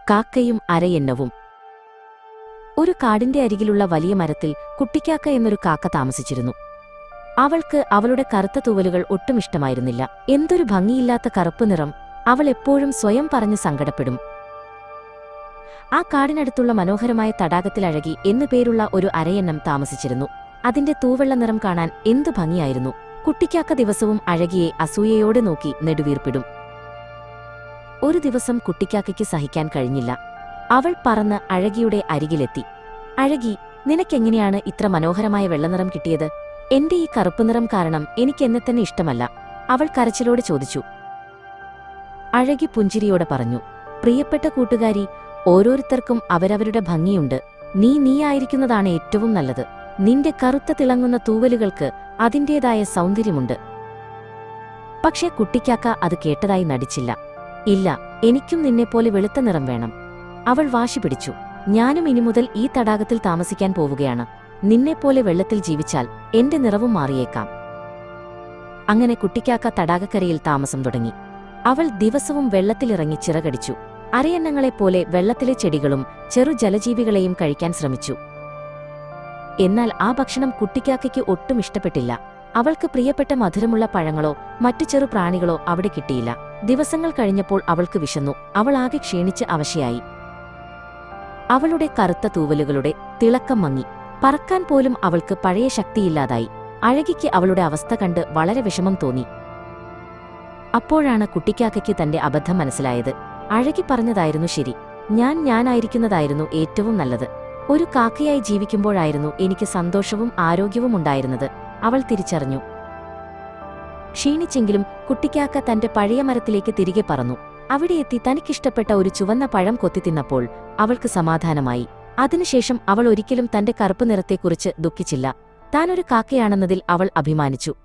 കാക്കയും അരയന്നവും. ഒരു കാടിന്റെ അരികിലുള്ള വലിയ മരത്തിൽ കുട്ടിക്കാക്ക എന്നൊരു കാക്ക താമസിച്ചിരുന്നു. അവൾക്ക് അവളുടെ കറുത്ത തൂവലുകൾ ഒട്ടും ഇഷ്ടമായിരുന്നില്ല. എന്തൊരു ഭംഗിയില്ലാത്ത കറുപ്പ് നിറം! അവൾ എപ്പോഴും സ്വയം പറഞ്ഞ് സങ്കടപ്പെടും. ആ കാടിനടുത്തുള്ള മനോഹരമായ തടാകത്തിൽ അഴകി എന്നു പേരുള്ള ഒരു അരയന്നം താമസിച്ചിരുന്നു. അതിന്റെ തൂവെള്ള നിറം കാണാൻ എന്തു ഭംഗിയായിരുന്നു! കുട്ടിക്കാക്ക ദിവസവും അഴകിയെ അസൂയയോടെ നോക്കി നെടുവീർപ്പിടും. ഒരു ദിവസം കുട്ടിക്കാക്കയ്ക്ക് സഹിക്കാൻ കഴിഞ്ഞില്ല. അവൾ പറന്ന് അഴകിയുടെ അരികിലെത്തി. "അഴകി, നിനക്കെങ്ങനെയാണ് ഇത്ര മനോഹരമായ വെള്ളനിറം കിട്ടിയത്? എന്റെ ഈ കറുപ്പ് നിറം കാരണം എനിക്കെന്നെ തന്നെ ഇഷ്ടമല്ല," അവൾ കരച്ചിലോടെ ചോദിച്ചു. അഴകി പുഞ്ചിരിയോടെ പറഞ്ഞു, "പ്രിയപ്പെട്ട കൂട്ടുകാരി, ഓരോരുത്തർക്കും അവരവരുടെ ഭംഗിയുണ്ട്. നീയായിരിക്കുന്നതാണ് ഏറ്റവും നല്ലത്. നിന്റെ കറുത്ത തിളങ്ങുന്ന തൂവലുകൾക്ക് അതിന്റേതായ സൗന്ദര്യമുണ്ട്." പക്ഷേ കുട്ടിക്കാക്ക അത് കേട്ടതായി നടിച്ചില്ല. "ഇല്ല, എനിക്കും നിന്നെപ്പോലെ വെളുത്ത നിറം വേണം," അവൾ വാശി പിടിച്ചു. "ഞാനും ഇനി മുതൽ ഈ തടാകത്തിൽ താമസിക്കാൻ പോവുകയാണ്. നിന്നെപ്പോലെ വെള്ളത്തിൽ ജീവിച്ചാൽ എന്റെ നിറവും മാറിയേക്കാം." അങ്ങനെ കുട്ടിക്കാക്ക തടാകക്കരയിൽ താമസം തുടങ്ങി. അവൾ ദിവസവും വെള്ളത്തിലിറങ്ങി ചിറകടിച്ചു. അരയന്നങ്ങളെപ്പോലെ വെള്ളത്തിലെ ചെടികളും ചെറു ജലജീവികളെയും കഴിക്കാൻ ശ്രമിച്ചു. എന്നാൽ ആ ഭക്ഷണം കുട്ടിക്കാക്കയ്ക്ക് ഒട്ടും ഇഷ്ടപ്പെട്ടില്ല. അവൾക്ക് പ്രിയപ്പെട്ട മധുരമുള്ള പഴങ്ങളോ മറ്റു ചെറു പ്രാണികളോ അവിടെ കിട്ടിയില്ല. ദിവസങ്ങൾ കഴിഞ്ഞപ്പോൾ അവൾക്ക് വിശന്നു. അവൾ ആകെ ക്ഷീണിച്ച് അവശയായി. അവളുടെ കറുത്ത തൂവലുകളുടെ തിളക്കം മങ്ങി. പറക്കാൻ പോലും അവൾക്ക് പഴയ ശക്തിയില്ലാതായി. അഴകിക്ക് അവളുടെ അവസ്ഥ കണ്ട് വളരെ വിഷമം തോന്നി. അപ്പോഴാണ് കുട്ടിക്കാക്കയ്ക്ക് തന്റെ അബദ്ധം മനസ്സിലായത്. അഴകി പറഞ്ഞതായിരുന്നു ശരി. ഞാനായിരിക്കുന്നതായിരുന്നു ഏറ്റവും നല്ലത്. ഒരു കാക്കയായി ജീവിക്കുമ്പോഴായിരുന്നു എനിക്ക് സന്തോഷവും ആരോഗ്യവും ഉണ്ടായിരുന്നത്, അവൾ തിരിച്ചറിഞ്ഞു. ക്ഷീണിച്ചെങ്കിലും കുട്ടിക്കാക്ക തന്റെ പഴയ മരത്തിലേക്ക് തിരികെ പറന്നു. അവിടെ എത്തി തനിക്കിഷ്ടപ്പെട്ട ഒരു ചുവന്ന പഴം കൊത്തിത്തിന്നപ്പോൾ അവൾക്ക് സമാധാനമായി. അതിനുശേഷം അവൾ ഒരിക്കലും തന്റെ കറുപ്പ് നിറത്തെക്കുറിച്ച് ദുഃഖിച്ചില്ല. താനൊരു കാക്കയാണെന്നതിൽ അവൾ അഭിമാനിച്ചു.